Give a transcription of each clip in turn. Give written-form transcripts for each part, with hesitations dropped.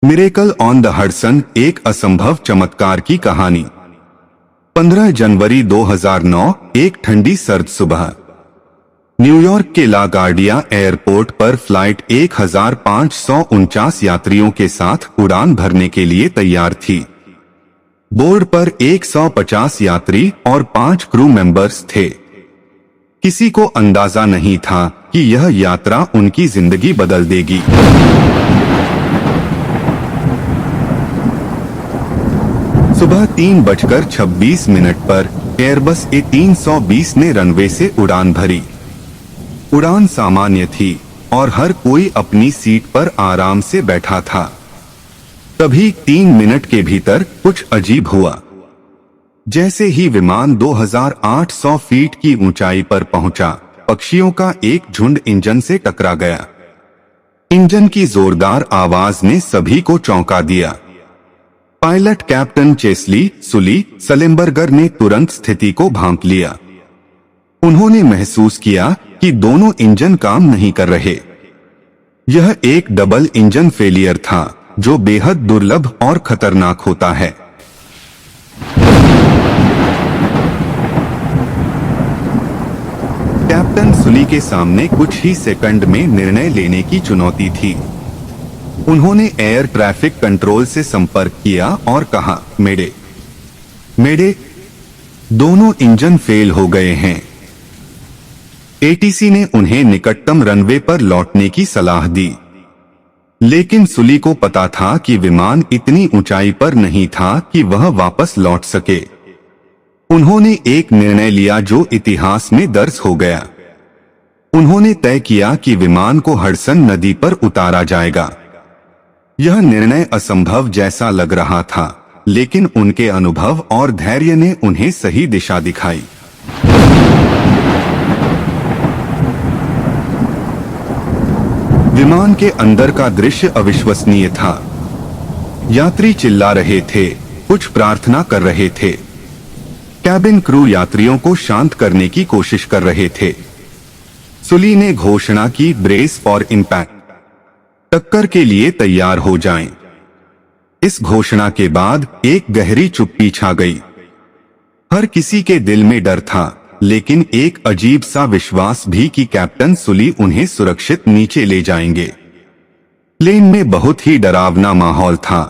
Miracle on the Hudson, एक असंभव चमत्कार की कहानी। 15 जनवरी 2009, एक ठंडी सर्द सुबह न्यूयॉर्क के ला गार्डिया एयरपोर्ट पर फ्लाइट 1549 यात्रियों के साथ उड़ान भरने के लिए तैयार थी। बोर्ड पर 150 यात्री और 5 क्रू मेंबर्स थे। किसी को अंदाजा नहीं था कि यह यात्रा उनकी जिंदगी बदल देगी। सुबह 3:26 पर एयरबस A320 ने रनवे से उड़ान भरी। उड़ान सामान्य थी और हर कोई अपनी सीट पर आराम से बैठा था। तभी 3 मिनट के भीतर कुछ अजीब हुआ। जैसे ही विमान 2800 फीट की ऊंचाई पर पहुंचा, पक्षियों का एक झुंड इंजन से टकरा गया। इंजन की जोरदार आवाज ने सभी को चौंका दिया। पायलट कैप्टन चेस्ली सुली सलेम्बर्गर ने तुरंत स्थिति को भांप लिया। उन्होंने महसूस किया कि दोनों इंजन काम नहीं कर रहे। यह एक डबल इंजन फेलियर था, जो बेहद दुर्लभ और खतरनाक होता है। कैप्टन सुली के सामने कुछ ही सेकंड में निर्णय लेने की चुनौती थी। उन्होंने एयर ट्रैफिक कंट्रोल से संपर्क किया और कहा, मेडे मेडे, दोनों इंजन फेल हो गए हैं। एटीसी ने उन्हें निकटतम रनवे पर लौटने की सलाह दी, लेकिन सुली को पता था कि विमान इतनी ऊंचाई पर नहीं था कि वह वापस लौट सके। उन्होंने एक निर्णय लिया जो इतिहास में दर्ज हो गया। उन्होंने तय किया कि विमान को हडसन नदी पर उतारा जाएगा। यह निर्णय असंभव जैसा लग रहा था, लेकिन उनके अनुभव और धैर्य ने उन्हें सही दिशा दिखाई। विमान के अंदर का दृश्य अविश्वसनीय था। यात्री चिल्ला रहे थे, कुछ प्रार्थना कर रहे थे। कैबिन क्रू यात्रियों को शांत करने की कोशिश कर रहे थे। सुली ने घोषणा की, ब्रेस फॉर इम्पैक्ट, टक्कर के लिए तैयार हो जाएं। इस घोषणा के बाद एक गहरी चुप्पी छा गई। हर किसी के दिल में डर था, लेकिन एक अजीब सा विश्वास भी कि कैप्टन सुली उन्हें सुरक्षित नीचे ले जाएंगे। प्लेन में बहुत ही डरावना माहौल था।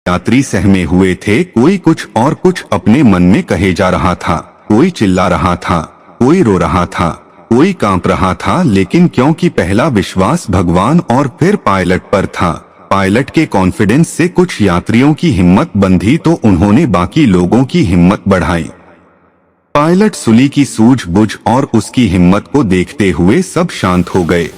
यात्री सहमे हुए थे, कोई कुछ और कुछ अपने मन में कहे जा रहा था। कोई चिल्ला रहा था, कोई रो रहा था, कोई कांप रहा था, लेकिन क्योंकि पहला विश्वास भगवान और फिर पायलट पर था। पायलट के कॉन्फिडेंस से कुछ यात्रियों की हिम्मत बंधी तो उन्होंने बाकी लोगों की हिम्मत बढ़ाई। पायलट सुली की सूझबूझ और उसकी हिम्मत को देखते हुए सब शांत हो गए।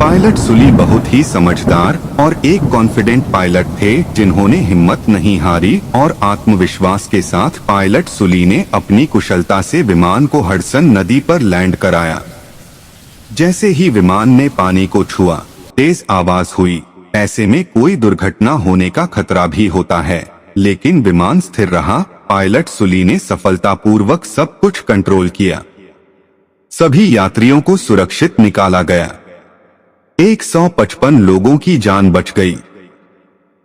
पायलट सुली बहुत ही समझदार और एक कॉन्फिडेंट पायलट थे, जिन्होंने हिम्मत नहीं हारी और आत्मविश्वास के साथ पायलट सुली ने अपनी कुशलता से विमान को हडसन नदी पर लैंड कराया। जैसे ही विमान ने पानी को छुआ, तेज आवाज हुई। ऐसे में कोई दुर्घटना होने का खतरा भी होता है, लेकिन विमान स्थिर रहा। पायलट सुली ने सफलतापूर्वक सब कुछ कंट्रोल किया। सभी यात्रियों को सुरक्षित निकाला गया। 155 लोगों की जान बच गई।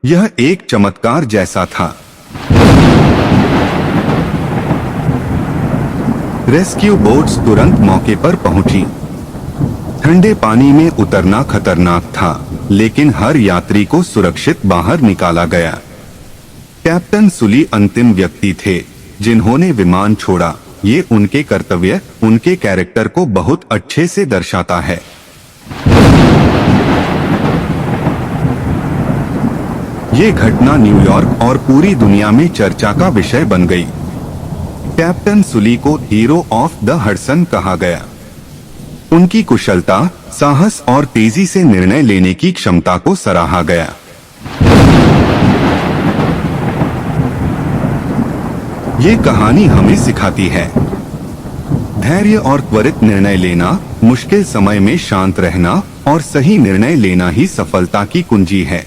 यह एक चमत्कार जैसा था। रेस्क्यू बोट्स तुरंत मौके पर पहुंची। ठंडे पानी में उतरना खतरनाक था, लेकिन हर यात्री को सुरक्षित बाहर निकाला गया। कैप्टन सुली अंतिम व्यक्ति थे जिन्होंने विमान छोड़ा। ये उनके कर्तव्य, उनके कैरेक्टर को बहुत अच्छे से दर्शाता है। ये घटना न्यूयॉर्क और पूरी दुनिया में चर्चा का विषय बन गई। कैप्टन सुली को हीरो ऑफ द हडसन कहा गया। उनकी कुशलता, साहस और तेजी से निर्णय लेने की क्षमता को सराहा गया। ये कहानी हमें सिखाती है धैर्य और त्वरित निर्णय लेना, मुश्किल समय में शांत रहना और सही निर्णय लेना ही सफलता की कुंजी है।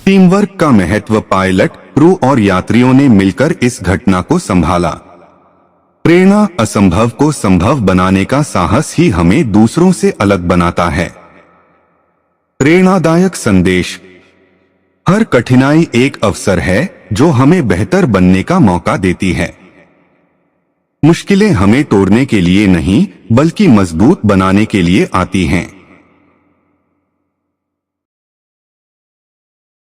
टीम वर्क का महत्व। पायलट, क्रू और यात्रियों ने मिलकर इस घटना को संभाला। प्रेरणा असंभव को संभव बनाने का साहस ही हमें दूसरों से अलग बनाता है। प्रेरणादायक संदेश। हर कठिनाई एक अवसर है जो हमें बेहतर बनने का मौका देती है। मुश्किलें हमें तोड़ने के लिए नहीं बल्कि मजबूत बनाने के लिए आती हैं।